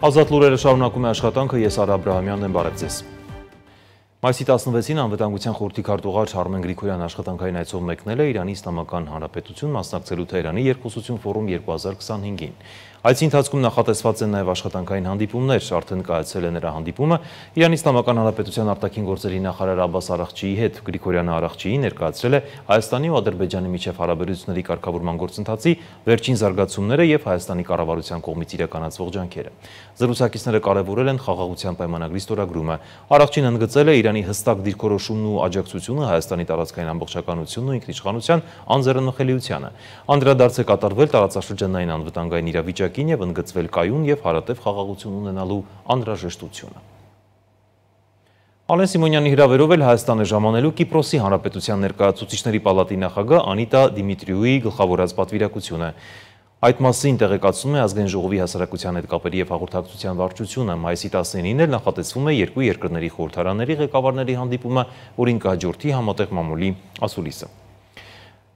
Ազատ լուրերը շարունակում է աշխատանքը, ես Արա Աբրահամյանն եմ, բարև ձեզ։ Մայիսի 16-ին Անվտանգության խորհրդի քարտուղար Արմեն Գրիգորյան աշխատանքային այցով մեկնել է Իրանի Իսլամական Հանրապետություն մասնակցելու Թեհրանի երկխոսություն ֆորում 2025-ին։ Այցի ընթացքում նախատեսված են նաև աշխատանքային հանդիպումներ, արդեն կայացել է նրա հանդիպումը Իրանի Իսլամական Հանրապետության արտաքին գործերի նախարար Աբբաս Արաղչիի հետ։ Գրիգորյանը Արաղչիին ներկայացրել է Հայաստանի ու Ադրբեջանի միջև հարաբերությունների կարգավորման գործընթացի վերջին զարգացումները եւ Հայաստանի կառավարության կողմից իրականացվող ջանքերը։ Զրուցակիցները կարևորել են խաղաղության պայմանագրի ստորագրումը։ Արաղչին ընդգծել է Իրանի հստակ դիրքորոշումն ու աջակցությունը Հայաստանի տարածքային ամբողջականությունն ու ինքնիշխանության անձեռնխելիությանը։ Անդրադարձ է կատարվել տարածաշրջանային անվտանգային իրավիճակին եւ ընդգծվել կայուն եւ հարատև խաղաղություն ունենալու անհրաժեշտությունը։ Ալեն Սիմոնյանի հրավերով էլ Հայաստան է ժամանելու Կիպրոսի Հանրապետության ներկայացուցիչների պալատի նախագահ Անիտա Դիմիտրիուի գլխավորած պատվիրակությունը։ Այդ մասին տեղեկացնում է Ազգային ժողովի հասարակության հետ կապերի եւ հաղորդակցության վարչությունը։ Մայիսի 19-ին էլ նախատեսվում է երկու երկրների խորհրդարանների ղեկավարների հանդիպումը, որին կհաջորդի համատեղ մամուլի ասուլիսը։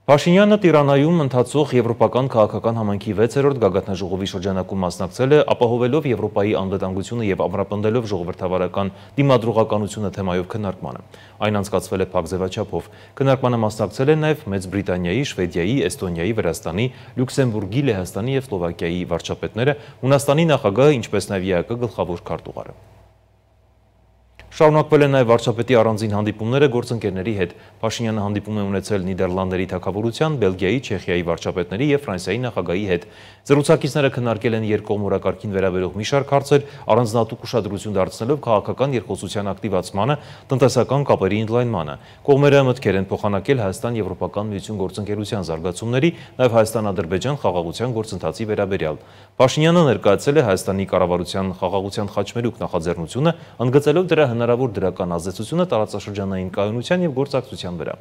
Փաշինյանը Տիրանայում ընթացող եվրոպական քաղաքական համայնքի 6-րդ գագաթնաժողովի շրջանակում մասնակցել է, ապահովելով Եվրոպայի անվտանգությունը եւ ամրապնդելով ժողովրդավարական դիմադրողականությունը թեմայով քննարկմանը։ Այն անցկացվել է փակ ձևաչափով։ Քննարկմանը մասնակցել են նաեւ Մեծ Բրիտանիայի, Շվեդիայի, Էստոնիայի, Վրաստանի, Լյուքսեմբուրգի, Լեհաստանի եւ Սլովակիայի վարչապետները, Հունաստանի նախագահը, ինչպես նաեւ ԵԱԿ գլխավոր քարտուղարը։ Շարունակվել են նաև վարչապետի առանձին հանդիպումները գործընկերների հետ։ Փաշինյանը հանդիպում է ունեցել Նիդերլանդների թագավորության, Բելգիայի, Չեխիայի վարչապետների եւ Ֆրանսիայի նախագահի հետ։ Զրուցակիցները քննարկել են երկկողմ օրակարգին վերաբերող մի շարք հարցեր, առանձնահատուկ ուշադրություն դարձնելով քաղաքական երկխոսության ակտիվացմանը, տնտեսական կապերի ընդլայնմանը։ Կողմերը մտքեր են փոխանակել Հայաստան-Եվրոպական միություն գործընկերության զարգացումների, նաև Հայաստան-Ադրբեջան խաղաղության գործընթացի վերաբերյալ։ Փաշինյանը ներկայացել է Հայաստանի կառավարության խաղաղության խաչմերուկ նախաձեռնությունը, ընդգծելով դրա հնարավոր դրական ազդեցությունը տարածաշրջանային կայունության եւ գործակցության վրա։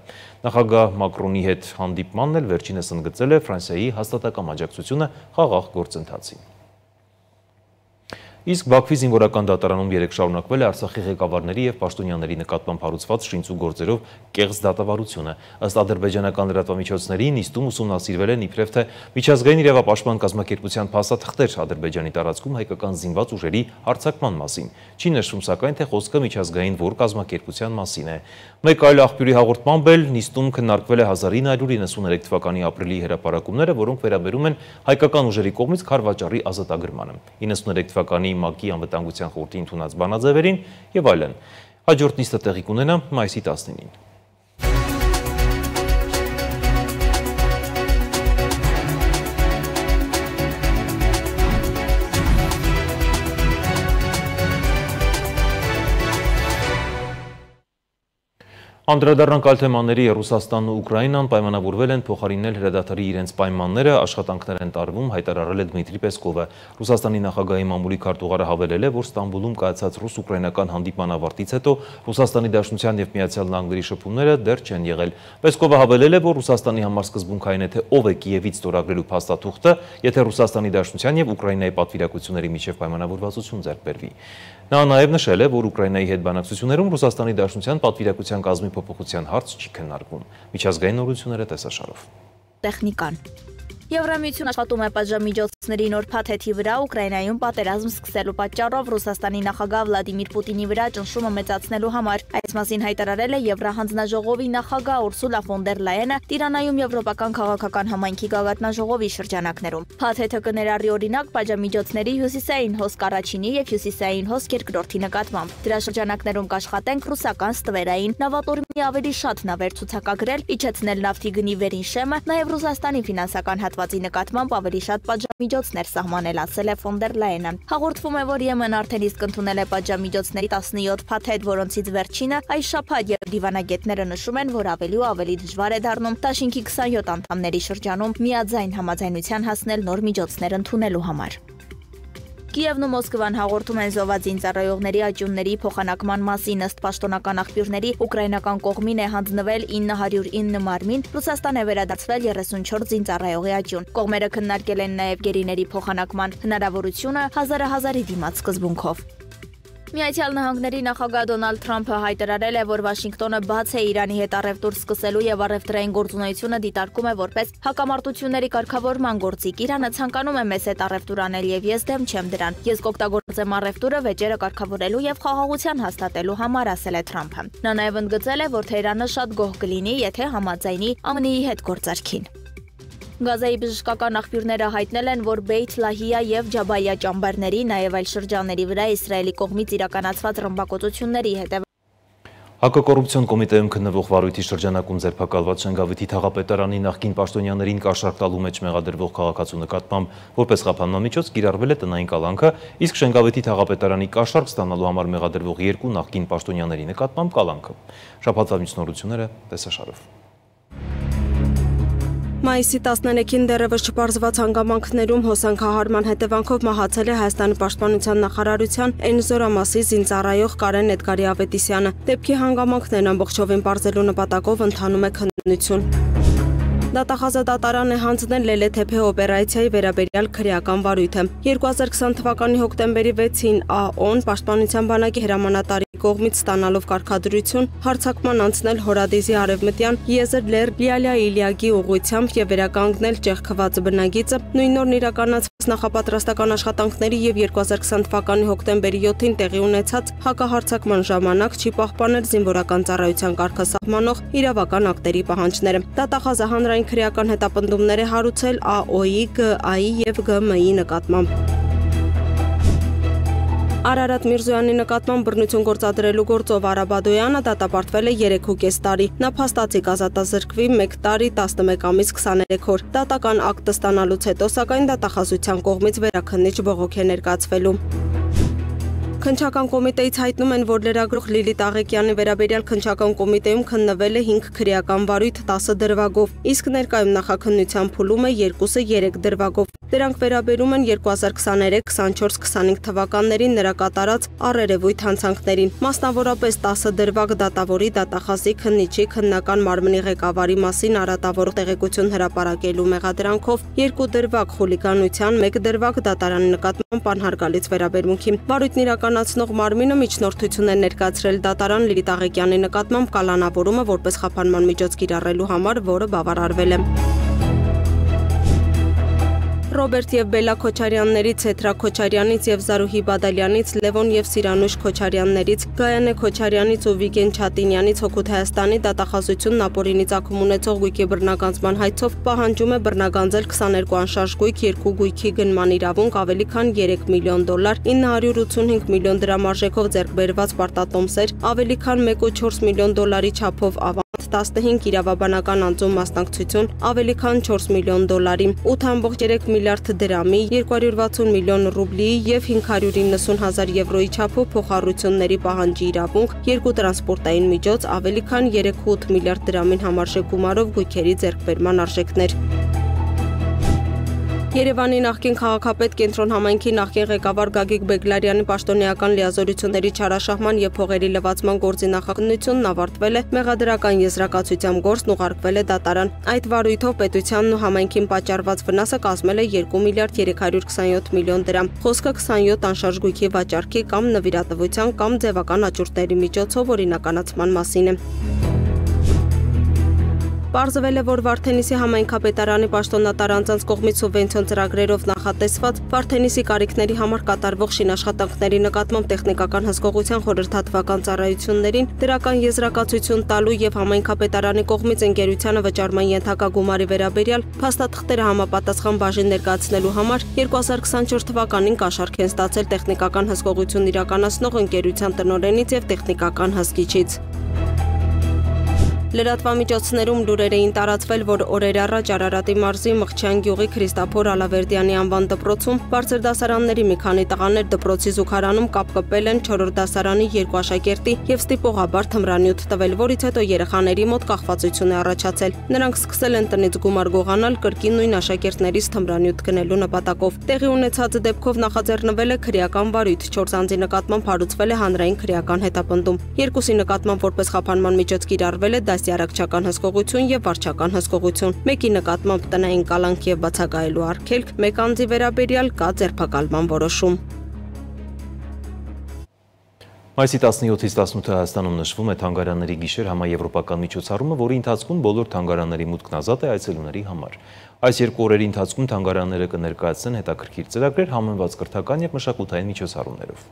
Նախագահ Մակրոնի հետ հանդիպմանն էլ վերջինս ընդգծել է Ֆրանսիայի հաստատակամ աջակցությունը խաղաղ գործընթացին։ Իսկ Բաքվի զինվորական դատարանում երեկ շարունակվել է Արցախի ղեկավարների եւ պաշտոնյաների նկատմամբ հարուցված շինծու գործերով կեղծ դատավարությունը։ Ըստ ադրբեջանական լրատվամիջոցների նիստում ուսումնասիրվել են իբրև թե միջազգային իրավապաշտպան կազմակերպության փաստաթղթեր Ադրբեջանի տարածքում հայկական զինված ուժերի հարձակման մասին։ Չի նշվում սակայն թե խոսքը միջազգային որ կազմակերպության մասին է։ Մեկ այլ աղբյուրի հաղորդմամբ էլ նիստում քննարկվել է 1993 թվականի ապրիլի հրապարակումները, որոնք վերաբերում են հայկական ուժերի կողմից քարվաճառի ազատագրմանը։ 93 թվականի ՄԱԿ-ի անվտանգության խորհրդի ընդունած բանաձևերին եւ այլն։ Հաջորդ նիստը տեղի կունենա մայիսի 19-ին։ Անդրադառնանք այլ թեմաների, Ռուսաստանն ու Ուկրաինան պայմանավորվել են փոխարինել հրադադարի իրենց պայմանները, աշխատանքներ են տարվում, հայտարարել է Դմիտրի Պեսկովը։ Ռուսաստանի նախագահի մամուլի քարտուղարը հավելել է, որ Ստամբուլում կայացած ռուս-ուկրաինական հանդիպման ավարտից հետո Ռուսաստանի Դաշնության եւ Միացյալ Նահանգների շփումները դեռ չեն եղել։ Պեսկովը հավելել է, որ Ռուսաստանի համար սկզբունքային է թե ով է Կիևից ստորագրելու փաստաթուղթը, եթե Ռուսաստանի Դաշնության եւ Ուկրաինայի պատվիրակությունների միջև պայմանավորվածություն ձեռք բերվի։ Նա նաև նշել է, որ Ուկրաինայի հետ բանակցություններում Ռուսաստանի Դաշնության պատվիրակության կազմի փոփոխության հարց չի քննարկվում։ Միջազգային նորությունները տեսաշարով։ Տեխնիկան Եվրամիությունը աշխատում է պատժամիջոցների նոր փաթեթի վրա Ուկրաինայում պատերազմ սկսելու պատճառով Ռուսաստանի նախագահ Վլադիմիր Պուտինի վրա ճնշումը մեծացնելու համար։ Այս մասին հայտարարել է Եվրահանձնաժողովի նախագահ Ուրսուլա ֆոն դեր Լայենը Տիրանայում Եվրոպական քաղաքական համայնքի գագաթնաժողովի շրջանակներում։ Փաթեթը կներառի օրինակ պատժամիջոցների հյուսիսային հոսք առաջինի եւ հյուսիսային հոսք երկրորդի նկատմամբ։ Դրա շրջանակներում կաշխատենք ռուսական ստվերային նավատորմի ավելի շատ նավեր ցուցակագրել, իջեցնել նավթի գնի վերին շեմը, նաեւ Ռուսաստանի ֆինանսական հատվածի նկատմամբ ավելի շատ պատժամիջոցներ սահմանել, ասել է ֆոն դեր Լայենը։ Հաղորդվում է, որ Եմեն արդեն իսկ ընդունել է պատժամիջոցների 17 փաթեթ, որոնցից վերջինը այս շաբաթ եւ դիվանագետները նշում են, որ ավելի ու ավելի դժվար է դառնում դաշինքի 27 անդամների շրջանում միաձայն համաձայնության հասնել նոր միջոցներ ընդունելու համար։ Կիևն ու Մոսկվան հաղորդում են զոհված զինծառայողների աճյունների փոխանակման մասին, ըստ պաշտոնական աղբյուրների ուկրաինական կողմին է հանձնվել 909 մարմին, Ռուսաստան է վերադարձվել 34 զինծառայողի աճյուն։ Կողմերը քննարկել են նաև գերիների փոխանակման հնարավորությունը 1000-ի դիմաց սկզբունքով։ Միացյալ Նահանգների նախագահ Դոնալդ Թրամփը հայտարարել է, որ Վաշինգտոնը բաց է Իրանի հետ առևտուր սկսելու եւ առևտրային գործունեությունը դիտարկում է որպես հակամարտությունների կարգավորման գործիք։ Իրանը ցանկանում է մեզ հետ առևտուր անել եւ ես դեմ չեմ դրան։ Ես կօգտագործեմ առևտուրը վեճերը կարգավորելու եւ խաղաղության հաստատելու համար, ասել է Թրամփը։ Նա նաեւ ընդգծել է, որ Թեհրանը շատ գոհ կլինի, եթե համաձայնի ԱՄՆ-ի հետ գործարքին։ Գազայի բժշկական աղբյուրները հայտնել են, որ Բեյթ Լահիա եւ Ջաբայա ճամբարների, նաեւ այլ շրջանների վրա Իսրայելի կողմից իրականացված ռմբակոծությունների հետեւանքով Հակակոռուպցիոն կոմիտեում քննվող վարույթի շրջանակում ձերբակալված Շենգավիթի թաղապետարանի նախկին պաշտոնյաներին կաշառք տալու մեջ մեղադրվող քաղաքացու նկատմամբ որպես խափանման միջոց կիրառվել է տնային կալանքը, իսկ Շենգավիթի թաղապետարանի կաշառք ստանալու համար մեղադրվող երկու նախկին պաշտոնյաների նկատմամբ կալանքը։ Շաբաթվա մյուս նորությունները տեսաշարով։ Մայիսի 13-ին դեռևս չպարզված հանգամանքներում հոսանքահարման հետևանքով մահացել է Հայաստանի պաշտպանության նախարարության Էնզորամասի զինծառայող Կարեն Էդգարի Ավետիսյանը։ Դեպքի հանգամանքներն ամբողջովին պարզելու նպատակով ընթանում է քննություն։ Դատախազը դատարան է հանձնել Լելեթեփե օպերացիայի վերաբերյալ քրեական վարույթը։ 2020 թվականի հոկտեմբերի 6-ին ԱՕ-ն պաշտպանության բանակի հրամանատարի կողմից ստանալով կարգադրություն հարձակման անցնել Հորադիզի արևմտյան Եզեր-Լեր Լիալիա Իլիագի ուղղությամբ եւ վերականգնել ճեղքված բնագիծը, նույն օրն իրականացված նախապատրաստական աշխատանքների եւ 2020 թվականի հոկտեմբերի 7-ին տեղի ունեցած հակահարձակման ժամանակ չի պահպանել զինվորական ծառայության կարգը սահմանող իրավական ակտերի պահանջները։ Դատախազը հանրային քրեական հետապնդումներ է հարուցել ԱՕ-ի, ԳԱ-ի եւ ԳՄ-ի նկատմամբ։ Արարատ Միրզոյանի նկատմամբ բռնություն գործադրելու գործով Արաբադոյանը դատապարտվել է 3.5 տարի։ Նա փաստացի կազատազրկվի 1 տարի 11 ամիս 23 օր։ Դատական ակտը ստանալուց հետո սակայն դատախազության կողմից վերաքննիչ բողոք է ներկայացվելու։ Քննչական կոմիտեից հայտնում են, որ լրագրող Լիլիթ Աղեկյանի վերաբերյալ քննչական կոմիտեում քննվել է 5 քրեական վարույթ 10 դրվագով, իսկ ներկայում նախաքննության փուլում է 2-ը 3 դրվագով։ Դրանք վերաբերում են 2023, 24, 25 թվականներին նրա կատարած առերևույթ հանցանքներին, մասնավորապես 10 դրվագ դատավորի, դատախազի, քննիչի, քննական մարմնի ղեկավարի մասին արատավոր տեղեկություն հրապարակելու մեղադրանքով, 2 դրվագ խուլիգանության, 1 դրվագ դատարանի նկատմամբ անհարգալից վերաբերմունքի։ Վարույթն իրականացնող մարմինը միջնորդություն է ներկայացրել դատարան Լիլիթ Աղեկյանի նկատմամբ կալանավորումը որպես խափանման միջոց կիրառելու համար, որը բավարարվել է։ Ռոբերտ եւ Բելա Քոչարյաններից, Էթրա Քոչարյանից եւ Զարուհի Բադալյանից, Լևոն եւ Սիրանուշ Քոչարյաններից, Գայանե Քոչարյանից ու Վիգեն Չատինյանից Հօգուտ Հայաստանի դատախազությունն ապօրինի ծագում ունեցող գույքի բռնագանձման հայցով պահանջում է բռնագանձել 22 անշարժ գույք, 2 գույքի գնման իրավունք, ավելի քան $3 միլիոն, 985 միլիոն դրամ արժեքով ձեռք բերված պարտատոմսեր, ավելի քան 1.4 միլիոն դոլարի չափով ավանց, 15 իրավաբանական անձում մասնակցություն, ավելի քան $4 միլիոն, 8.3 միլիարդ դրամի, 260 միլիոն ռուբլի եւ 590,000 եվրոյի չափով փոխառությունների պահանջի իրավունք, 2 տրանսպորտային միջոց, ավելի քան 3.8 միլիարդ դրամին համարժեք գումարով գույքերի ձեռքբերման արժեքներ։ Երևանի նախկին քաղաքապետ Կենտրոն համայնքի նախկին ղեկավար Գագիկ Բեգլարյանի պաշտոնեական լիազորությունների չարաշահման եւ փողերի լվացման գործի նախաքննությունն ավարտվել է, մեղադրական եզրակացությամբ գործն ուղարկվել է դատարան։ Այդ վարույթով պետությանն ու համայնքին պատճառված վնասը կազմել է 2 միլիարդ 327 միլիոն դրամ։ Խոսքը 27 անշարժ գույքի վաճառքի կամ նվիրատվության կամ ձևական աճուրդների միջոցով օրինականացման մասին է։ Պարզվել է, որ Վարդենիսի համայնքապետարանի պաշտոնատար անձանց կողմից սուբվենցիոն ծրագրերով նախատեսված Վարդենիսի կարիքների համար կատարվող շինաշխատանքների նկատմամբ տեխնիկական հսկողության խորհրդատվական ծառայություններին դրական եզրակացություն տալու եւ համայնքապետարանի կողմից ընկերությանը վճարման ենթակա գումարի վերաբերյալ փաստաթղթերը համապատասխան բաժին ներկայացնելու համար 2024 թվականին կաշառք են ստացել տեխնիկական հսկողություն իրականացնող ընկերության տնօրենից եւ տեխնիկական հսկիչից։ Լրատվամիջոցներում լուրեր էին տարածվել, որ օրեր առաջ Արարատի մարզի Մղչյան գյուղի Քրիստափոր Ալավերդյանի անվան դպրոցում բարձր դասարանների մի քանի տղաներ դպրոցի զուգարանում կապկպել են 4-րդ դասարանի 2 աշակերտի եւ ստիպողաբար թմրանյութ տվել, որից հետո երեխաների մոտ կախվածություն է առաջացել։ Նրանք սկսել են տնից գումար գողանալ կրկին նույն աշակերտներից թմրանյութ գնելու նպատակով։ Տեղի ունեցած դեպքով նախաձեռնվել է քրեական վարույթ, 4 անձի նկատմամբ հարուցվել է հանրային քրեական հետապնդում։ Երկուսի նկատմամբ որպես խափանման միջոց կիրառվել է դաստիարակչական հսկողություն եւ վարչական հսկողություն։ Մեկի նկատմամբ տնային կալանք եւ բացակայելու արգելք, մեկ անձի վերաբերյալ կա ձերբակալման որոշում։ Մայիսի 17-ից 18-ը Հայաստանում նշվում է թանգարանների գիշեր համաեվրոպական միջոցառումը, որի ընթացքում բոլոր թանգարանների մուտքն ազատ է այցելուների համար։ Այս երկու օրերի ընթացքում թանգարանները կներկայացնեն հետաքրքիր ծրագրեր համեմված կրթական եւ մշակութային միջոցառումներով։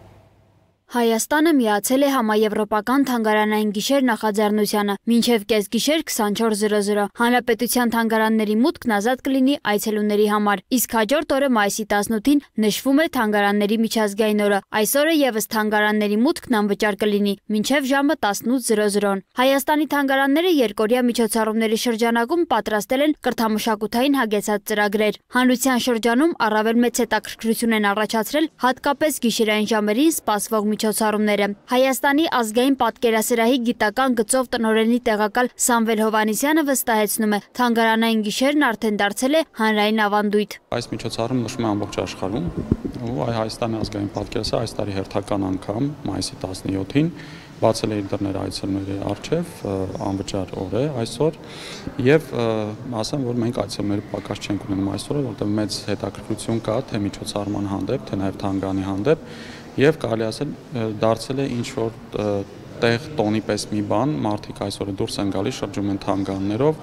Հայաստանը միացել է համաեվրոպական թանգարանային գիշեր նախաձեռնությանը, մինչև կեսգիշեր 24:00 հանրապետության թանգարանների մուտքն ազատ կլինի այցելուների համար, իսկ հաջորդ օրը մայիսի 18-ին նշվում է թանգարանների միջազգային օրը։ Այս օրը եւս թանգարանների մուտքն անվճար կլինի մինչև ժամը 18:00։ Հայաստանի թանգարանները երկօրյա միջոցառումների շրջանակում պատրաստել են կրթամշակութային հագեցած ծրագրեր։ Հանրության շրջանում առավել մեծ հետաքրքրություն են առաջացրել հատկապես գիշերային ժամերին սպասվող միջոցառումները։ Հայաստանի ազգային պատկերասրահի գիտական գծով տնօրենի տեղակալ Սամվել Հովանեսյանը վստահեցնում է, թանգարանային գիշերն արդեն դարձել է հանրային ավանդույթ։ Այս միջոցառումը նշվում է ամբողջ աշխարհում, ու Հայաստանի ազգային պատկերասրահը այս տարի հերթական անգամ մայիսի 17-ին բացել է իր դռները այցելուների առջև, անվճար օր է այսօր, եւ ասեմ, որ մենք այցելուների պակաս չենք ունենում այսօր, որտեղ մեծ հետաքրքրություն կա թե միջոցառման հանդեպ, թե նաեւ թանգարանի հանդեպ, եւ կարելի ասել դարձել է ինչ որ տեղ տոնի պես մի բան, մարդիկ այսօր դուրս են գալիս, շրջում են թանգարաններով,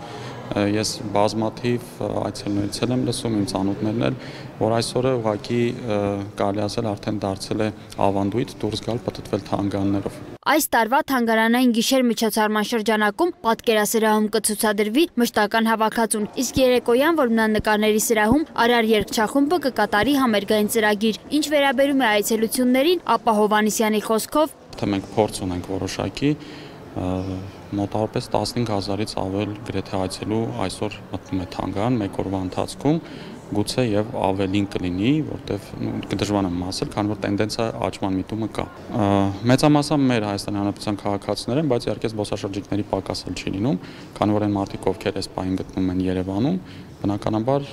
ես բազմաթիվ այցելուներից եմ լսում, իմ ծանոթներն էլ, որ այսօրը ուղղակի կարելի ասել արդեն դարձել է ավանդույթ դուրս գալ պտտվել թանգարաններով։ Այս տարվա թանգարանային գիշեր միջոցառման շրջանակում պատկերասրահում կցուցադրվի մշտական հավաքածուն, իսկ երեկոյան որմնանկարների սրահում Արար երգչախումբը կկատարի համերգային ծրագիր։ Ինչ վերաբերում է այցելություններին, ապա Հովանեսյանի խոսքով մենք փորձ ունենք որոշակի, մոտավորապես 15,000-ից ավել գրեթե այցելու այսօր մտնում է թանգարան մեկ օրվա ընթացքում, գուցե եւ ավելին կլինի, որտեվ դժվար եմ ասել, քանի որ տենդենսը աճման միտումը կա։ Մեծամասամբ մեր Հայաստանի Հանրապետության քաղաքացիներ են, բայց իհարկե զբոսաշրջիկների պակաս էլ չի լինում, քանի որ այն մարդիկ, ովքեր այս պահին գտնվում են Երևանում, բնականաբար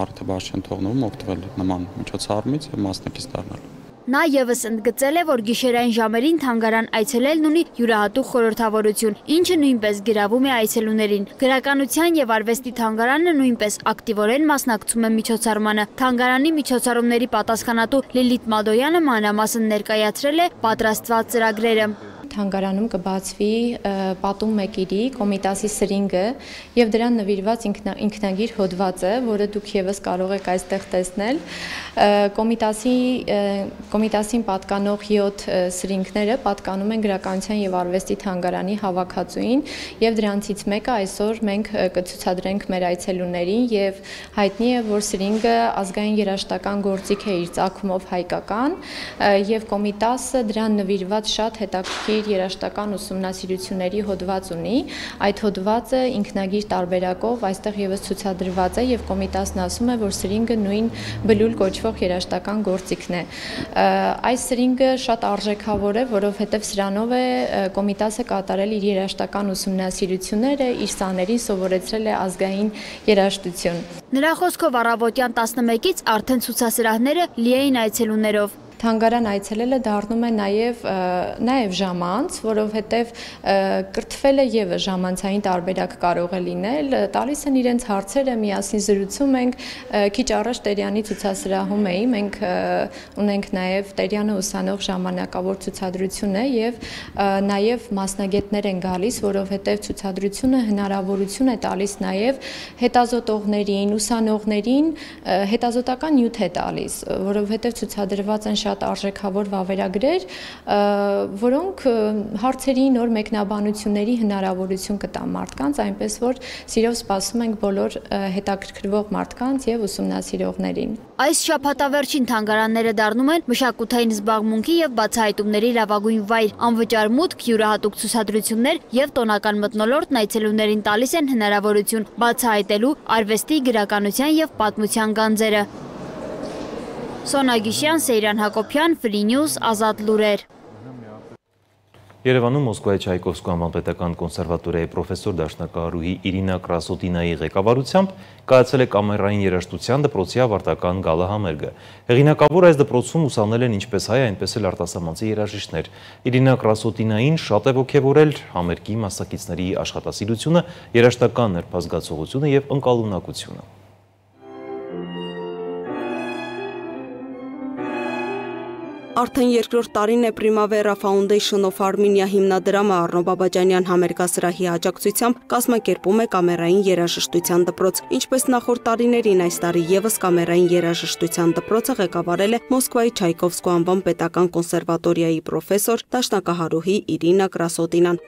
արդեն բաց չեն թողնվում օգտվել նման միջոցառումից եւ մասնակից դառնալ։ Նա եւս ընդգծել է, որ գիշերային ժամերին թանգարան այցելելն ունի յուրահատուկ խորհրդավորություն, ինչը նույնպես գրավում է այցելուներին։ Գրականության եւ արվեստի թանգարանը նույնպես ակտիվորեն մասնակցում է միջոցառմանը։ Թանգարանի միջոցառումների պատասխանատու Լիլիթ Մադոյանը մանրամասն ներկայացրել է պատրաստված ծրագրերը։ Թանգարանում կբացվի պատում մեկիրի Կոմիտասի սրինգը եւ դրան նվիրված ինքնագիր հոդվածը, որը դուք եւս կարող եք այստեղ տեսնել։ Կոմիտասին պատկանող 7 սրինգները պատկանում են գրականության եւ արվեստի թանգարանի հավաքածուին եւ դրանցից մեկը այսօր մենք կցուցադրենք մեր այցելուներին եւ հայտնի է, որ սրինգը ազգային երաժշտական գործիք է իր ծագումով հայկական եւ Կոմիտասը դրան նվիրված շատ հետաքրքիր երաժշտական ուսումնասիրությունների հոդված ունի, այդ հոդվածը ինքնագիր տարբերակով այստեղ եւս ցուցադրված է եւ Կոմիտասն ասում է, որ սրինգը նույն բլուլ կոչվող երաժշտական գործիքն է։ Այս սրինգը շատ արժեքավոր է, որովհետեւ սրանով է Կոմիտասը կատարել իր երաժշտական ուսումնասիրությունները, իր սաներին սովորեցրել է ազգային երաժշտություն։ Նրա խոսքով առավոտյան 11-ից արդեն ցուցասրահները լի էին այցելուներով։ Թանգարան այցելելը դառնում է նաև ժամանց, որովհետև կրթվելը եւս ժամանցային տարբերակ կարող է լինել, տալիս են իրենց հարցերը, միասին զրուցում ենք, քիչ առաջ Տերյանի ցուցասրահում էի, մենք ունենք նաև Տերյանը ուսանող ժամանակավոր ցուցադրություն է եւ նաև մասնագետներ են գալիս, որովհետև ցուցադրությունը հնարավորություն է տալիս նաև հետազոտողներին, ուսանողներին հետազոտական նյութ է տալիս, որովհետև ցուցադրված են շատ արժեքավոր վավերագրեր, որոնք հարցերի նոր մեկնաբանությունների հնարավորություն կտան մարդկանց, այնպես որ սիրով սպասում ենք բոլոր հետաքրքրվող մարդկանց եւ ուսումնասիրողներին։ Այս շաբաթավերջին թանգարանները դառնում են մշակութային զբաղմունքի եւ բացահայտումների լավագույն վայր, անվճար մուտք, յուրահատուկ ցուցադրություններ եւ տոնական մթնոլորտն այցելուներին տալիս են հնարավորություն բացահայտելու արվեստի, գրականության եւ պատմության գանձերը։ Սոնա Գիշյան, Սեյրան Հակոբյան, Free News, Ազատ լուրեր։ Երևանում Մոսկվայի Չայկովսկու անվանպետական կոնսերվատորիայի պրոֆեսոր դաշնակահարուհի Իրինա Կրասոտինայի ղեկավարությամբ կայացել է կամերային երաժշտության դպրոցի ավարտական գալահամերգը։ Հեղինակավոր այս դպրոցում ուսանել են ինչպես հայ, այնպես էլ արտասահմանցի երաժիշտներ։ Իրինա Կրասոտինային շատ է ոգևորել համերգի մասնակիցների աշխատասիրությունը, երաժշտական ներբազգացողությունը եւ ընկալունակությունը։ Արդեն երկրորդ տարին է Primavera Foundation of Armenia հիմնադրամը Առնո Բաբաջանյան համերգասրահի աջակցությամբ կազմակերպում է կամերային երաժշտության դպրոց։ Ինչպես նախորդ տարիներին, այս տարի եւս կամերային երաժշտության դպրոցը ղեկավարել է Մոսկվայի Չայկովսկու անվան պետական կոնսերվատորիայի պրոֆեսոր դաշնակահարուհի Իրինա Կրասոտինան։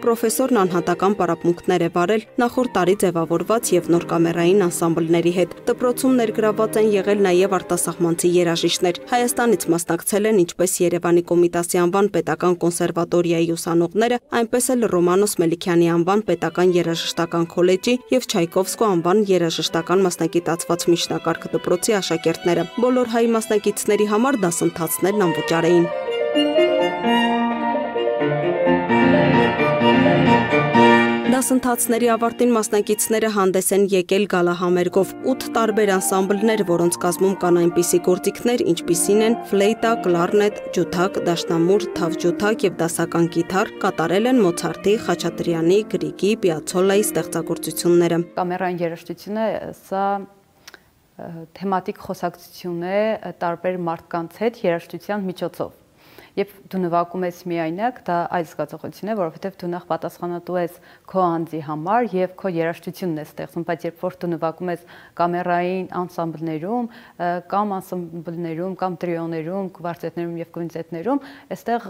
Պրոֆեսորն անհատական պարապմունքներ է վարել նախորդ տարի ձևավորված եւ նոր կամերային անսամբլների հետ։ Դպրոցում ներգրաված են եղել նաեւ արտասահմանցի երաժիշտներ։ Հայաստանից մասնակցել են ինչպես Երևանի Կոմիտասի անվան պետական կոնսերվատորիայի ուսանողները, այնպես էլ Ռոմանոս Մելիքյանի անվան պետական երաժշտական քոլեջի եւ Չայկովսկու անվան երաժշտական մասնագիտացված միջնակարգ դպրոցի աշակերտները։ Բոլոր հայ մասնակիցների համար դասընթացներն անվճար էին։ Դասընթացների ավարտին մասնակիցները հանդես են եկել գալահամերգով 8 տարբեր անսամբլներ, որոնց կազմում կան այնպիսի գործիքներ, ինչպիսին են ֆլեյտա, կլարնետ, ջութակ, դաշնամուր, թավջութակ եւ դասական կիթառ, կատարել են Մոցարտի, Խաչատրյանի, Գրիգի, Պիացոլայի ստեղծագործությունները։ Կամերային երաժշտությունը սա թեմատիկ խոսակցություն է տարբեր մարդկանց հետ երաժշտության միջոցով։ Եվ դու նվագում ես միայնակ, դա այլ զգացողություն է, որովհետև դու նախ պատասխանատու ես քո անձի համար եւ քո երաժշտությունն ես ստեղծում, բայց երբ որ դու նվագում ես կամերային անսամբլներում, կամ տրիոներում, կվարտետներում եւ կվինտետներում, այստեղ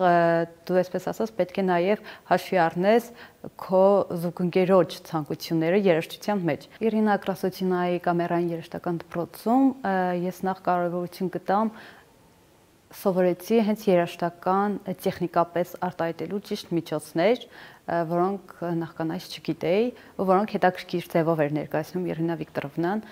դու այսպես ասած պետք է նաեւ հաշվի առնես քո զուգընկերոջ ցանկությունները երաժշտության մեջ։ Իրինա Կրասոտինայի կամերային երաժշտական դպրոցում ես նախ կարևորություն կտամ սովորեցի հենց երաժշտական տեխնիկապես արտահայտելու ճիշտ միջոցներ, որոնք նախքանից չգիտեի, ու որոնք հետաքրքիր ձևով էր ներկայացնում Իրինա Վիկտորովնան։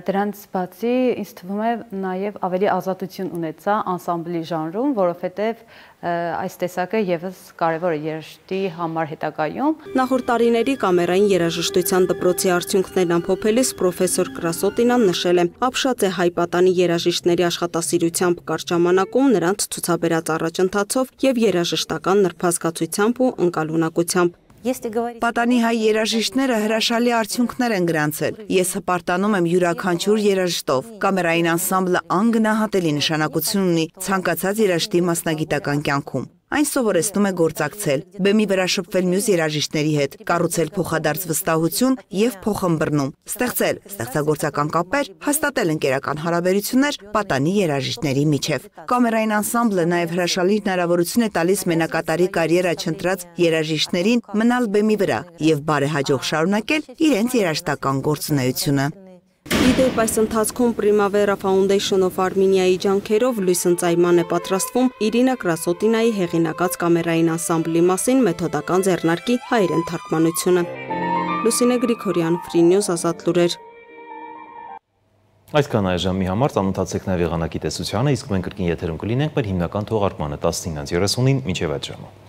Դրանց բացի ինձ թվում է նաև ավելի ազատություն ունեցա անսամբլի ժանրում, որովհետև այս տեսակը եւս կարևոր է երաժշտի համար հետագայում։ Նախորդ տարիների կամերային երաժշտության դպրոցի արդյունքներն ամփոփելիս պրոֆեսոր Կրասոտինան նշել է. ապշած է հայ պատանի երաժիշտների աշխատասիրությամբ կարճ ժամանակում, նրանց ցուցաբերած առաջընթացով եւ երաժշտական նրբազգացությամբ ու ընկալունակությամբ։ Պատանի հայ երաժիշտները հրաշալի արդյունքներ են գրանցել։ Ես հպարտանում եմ յուրաքանչյուր երաժշտով։ Կամերային անսամբլը անգնահատելի նշանակություն ունի ցանկացած երաժշտի մասնագիտական կյանքում։ Այն սովորեցնում է գործակցել, բեմի վրա շփվել մյուս երաժիշտների հետ, կառուցել փոխադարձ վստահություն եւ փոխըմբռնում, ստեղծել ստեղծագործական կապեր, հաստատել ընկերական հարաբերություններ պատանի երաժիշտների միջև։ Կամերային անսամբլը նաեւ հրաշալի հնարավորություն է տալիս մենակատարի կարիերա չընտրած երաժիշտներին մնալ բեմի վրա եւ բարեհաջող շարունակել իրենց երաժշտական գործունեությունը։ Իդեպ այս ընթացքում Primavera Foundation of Armenia-ի ջանքերով լույս ընծայման է պատրաստվում Իրինա Կրասոտինայի հեղինակած կամերային անսամբլի մասին մեթոդական ձեռնարկի հայերեն թարգմանությունը։ Լուսինե Գրիգորյան, Free News, Ազատ լուրեր։ Այսքան այժմի համար ծանոթացեք նաև եղանակի տեսությանը, իսկ մենք կրկին եթերում կլինենք մեր հիմնական թողարկմանը 19:30-ին մինչև այդ ժամը։